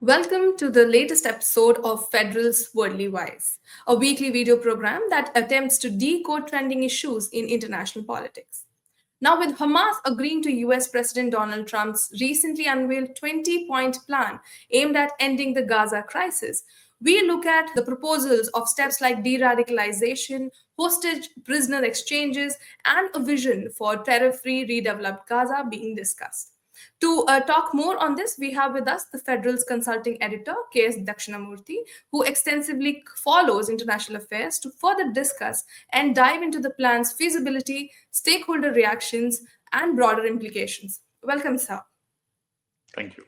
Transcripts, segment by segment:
Welcome to the latest episode of Federal's Worldly Wise, a weekly video program that attempts to decode trending issues in international politics. Now, with Hamas agreeing to US President Donald Trump's recently unveiled 20-point plan aimed at ending the Gaza crisis, we look at the proposals of steps like de radicalization, hostage prisoner exchanges, and a vision for terror free redeveloped Gaza being discussed. To talk more on this, we have with us the Federal's consulting editor, K S Dakshina Murthy, who extensively follows international affairs to further discuss and dive into the plan's feasibility, stakeholder reactions, and broader implications. Welcome, sir. Thank you.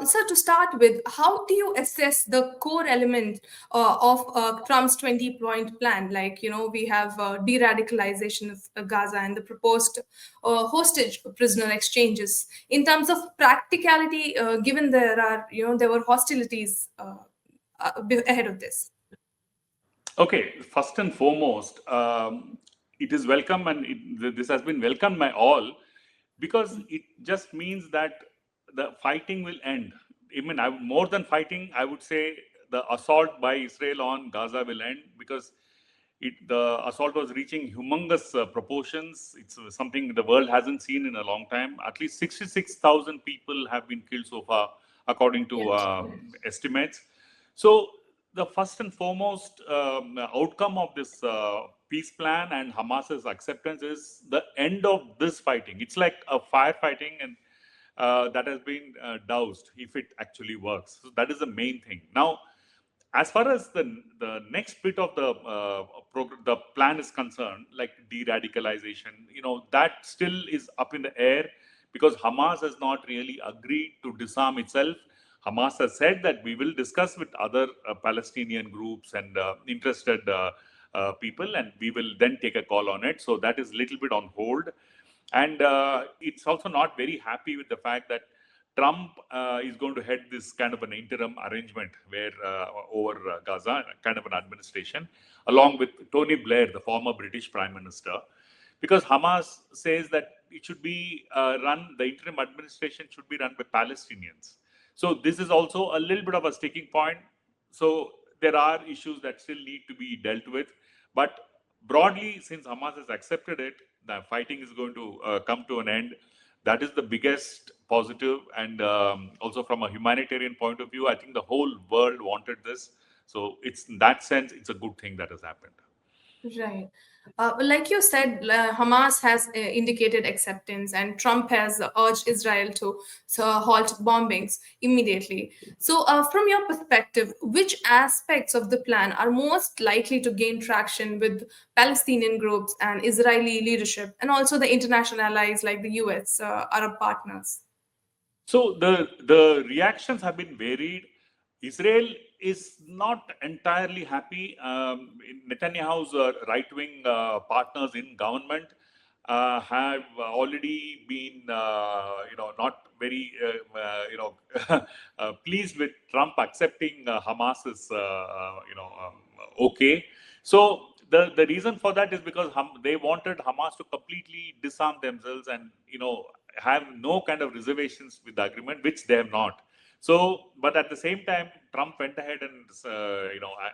So to start with, how do you assess the core element of Trump's 20-point plan? Like, we have de-radicalization of Gaza and the proposed hostage prisoner exchanges. In terms of practicality, given there were hostilities ahead of this. Okay, first and foremost, it is welcome and this has been welcomed by all because it just means that the fighting will end. More than fighting, I would say the assault by Israel on Gaza will end because the assault was reaching humongous proportions. It's something the world hasn't seen in a long time. At least 66,000 people have been killed so far, according to estimates. So the first and foremost outcome of this peace plan and Hamas's acceptance is the end of this fighting. It's like a firefighting and that has been doused if it actually works. So that is the main thing. Now, as far as the next bit of the plan is concerned, like de-radicalization, that still is up in the air because Hamas has not really agreed to disarm itself. Hamas has said that we will discuss with other Palestinian groups and interested people, and we will then take a call on it. So that is a little bit on hold. And it's also not very happy with the fact that Trump is going to head this kind of an interim arrangement where over Gaza, kind of an administration, along with Tony Blair, the former British Prime Minister, because Hamas says that it should be the interim administration should be run by Palestinians. So this is also a little bit of a sticking point. So there are issues that still need to be dealt with. But broadly, since Hamas has accepted it, the fighting is going to come to an end. That is the biggest positive. And also from a humanitarian point of view, I think the whole world wanted this. So it's in that sense, it's a good thing that has happened. Right. Like you said, Hamas has indicated acceptance, and Trump has urged Israel to halt bombings immediately. So, from your perspective, which aspects of the plan are most likely to gain traction with Palestinian groups and Israeli leadership, and also the international allies like the US, Arab partners? So the reactions have been varied. Israel is not entirely happy. Netanyahu's right-wing partners in government have already been, not very, pleased with Trump accepting Hamas's, okay. So the reason for that is because they wanted Hamas to completely disarm themselves and, have no kind of reservations with the agreement, which they have not. So, but at the same time, Trump went ahead and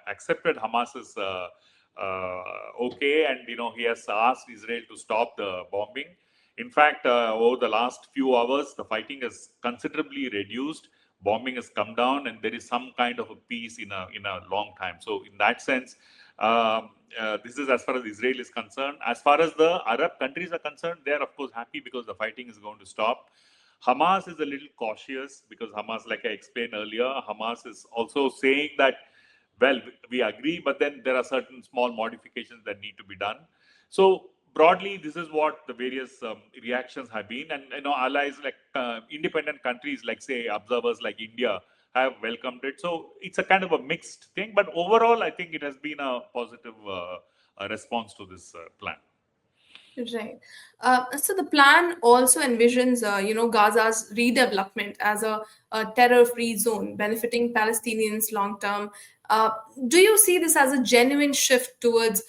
accepted Hamas's okay, and he has asked Israel to stop the bombing. In fact, over the last few hours, the fighting has considerably reduced. Bombing has come down, and there is some kind of a peace in a long time. So, in that sense, this is as far as Israel is concerned. As far as the Arab countries are concerned, they are of course happy because the fighting is going to stop. Hamas is a little cautious because Hamas, like I explained earlier, Hamas is also saying that, well, we agree, but then there are certain small modifications that need to be done. So broadly, this is what the various reactions have been, and allies like independent countries, like say observers like India, have welcomed it. So it's a kind of a mixed thing, but overall, I think it has been a positive response to this plan. Right. So the plan also envisions, Gaza's redevelopment as a terror-free zone, benefiting Palestinians long term. Do you see this as a genuine shift towards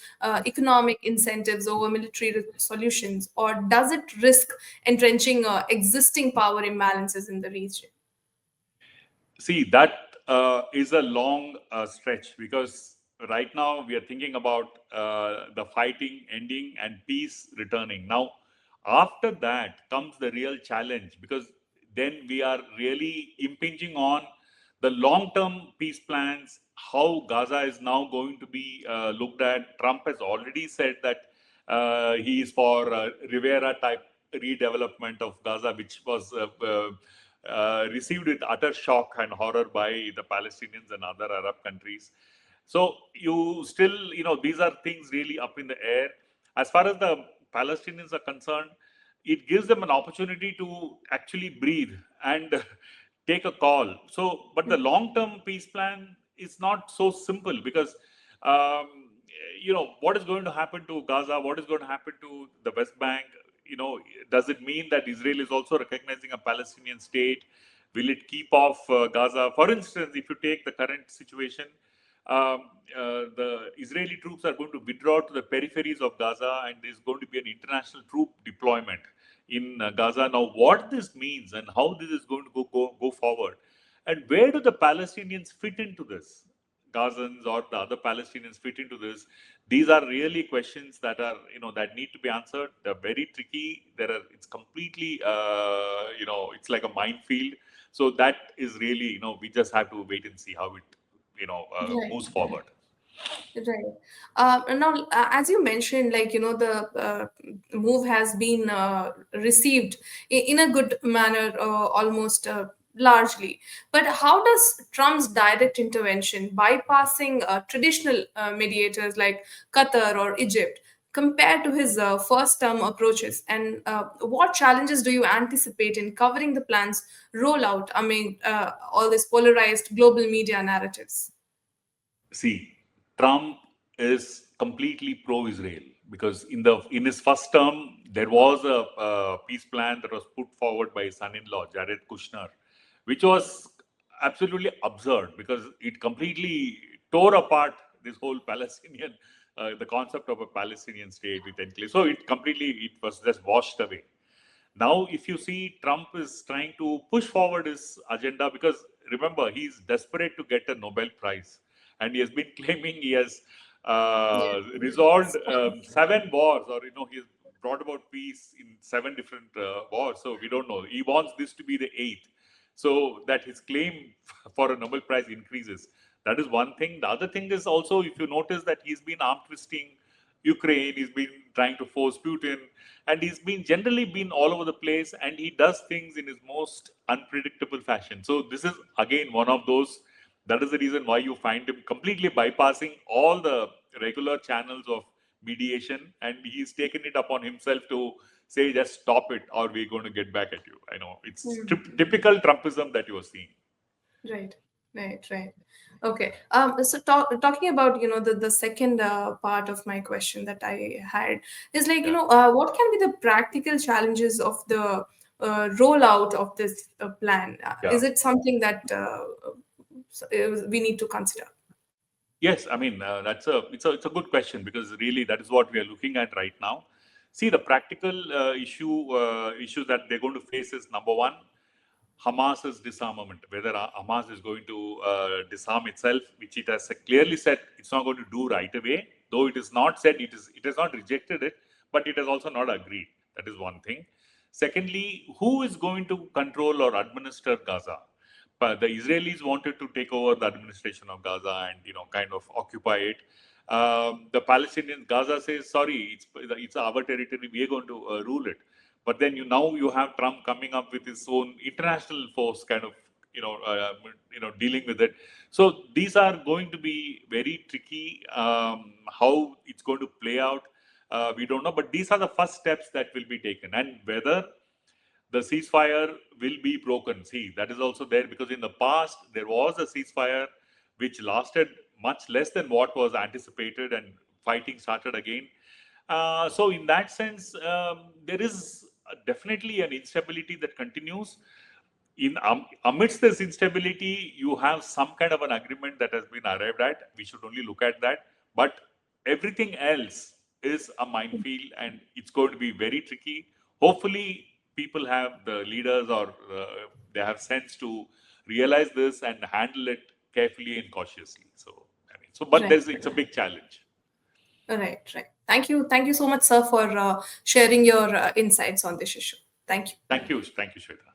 economic incentives over military solutions, or does it risk entrenching existing power imbalances in the region? See, that is a long stretch, because right now we are thinking about the fighting ending and peace returning. Now, after that comes the real challenge, because then we are really impinging on the long term peace plans, how Gaza is now going to be looked at. Trump has already said that he is for Rivera type redevelopment of Gaza, which was received with utter shock and horror by the Palestinians and other Arab countries. So you still, these are things really up in the air. As far as the Palestinians are concerned, it gives them an opportunity to actually breathe and take a call. So, but the long-term peace plan is not so simple, because um, what is going to happen to Gaza, what is going to happen to the West Bank. Does it mean that Israel is also recognizing a Palestinian state? Will it keep off Gaza? For instance, if you take the current situation, the Israeli troops are going to withdraw to the peripheries of Gaza, and there's going to be an international troop deployment in Gaza. Now, what this means and how this is going to go forward, and where do the Palestinians fit into this? Gazans or the other Palestinians fit into this? These are really questions that are, that need to be answered. They're very tricky. It's completely, it's like a minefield. So that is really, we just have to wait and see how it, Right. moves forward. Right. And now, as you mentioned, like, the move has been received in a good manner, almost largely. But how does Trump's direct intervention, bypassing traditional mediators like Qatar or Egypt, compare to his first term approaches? And what challenges do you anticipate in covering the plan's rollout amid all these polarized global media narratives? See, Trump is completely pro-Israel, because in his first term there was a peace plan that was put forward by his son-in-law Jared Kushner, which was absolutely absurd, because it completely tore apart this whole Palestinian, the concept of a Palestinian state with enclave. So it was just washed away. Now, if you see, Trump is trying to push forward his agenda, because remember, he's desperate to get a Nobel Prize, and he has been claiming he has Yeah. resolved 7 wars, or he's brought about peace in 7 different wars. So we don't know. He wants this to be the eighth, so that his claim for a Nobel Prize increases. That is one thing. The other thing is also, if you notice, that he's been arm twisting Ukraine, he's been trying to force Putin, and he's been generally been all over the place, and he does things in his most unpredictable fashion. So this is again one of those. That is the reason why you find him completely bypassing all the regular channels of mediation, and he's taken it upon himself to say, just stop it, or we're going to get back at you. I know it's typical Trumpism that you are seeing. Right, right. Okay. So talking about, the second part of my question that I had is like, Yeah. what can be the practical challenges of the rollout of this plan? Yeah. Is it something that we need to consider? Yes, I mean, it's a good question, because really that is what we are looking at right now. See, the practical issues that they're going to face is, number one, Hamas's disarmament. Whether Hamas is going to disarm itself, which it has clearly said it's not going to do right away. Though it is not said, it has not rejected it, but it has also not agreed. That is one thing. Secondly, who is going to control or administer Gaza? But the Israelis wanted to take over the administration of Gaza and kind of occupy it. The Palestinians, Gaza says, sorry, it's our territory. We are going to rule it. But then now you have Trump coming up with his own international force, kind of dealing with it. So these are going to be very tricky. How it's going to play out, we don't know. But these are the first steps that will be taken, and whether the ceasefire will be broken. See, that is also there, because in the past there was a ceasefire which lasted much less than what was anticipated, and fighting started again. So, in that sense, there is definitely an instability that continues. Amidst this instability, you have some kind of an agreement that has been arrived at. We should only look at that. But everything else is a minefield, and it's going to be very tricky. Hopefully, people have the leaders, or they have sense to realize this and handle it carefully and cautiously. So, I mean, so but Right. it's a big challenge. Right. Right. Thank you so much, sir, for sharing your insights on this issue. Thank you. Thank you, Shweta.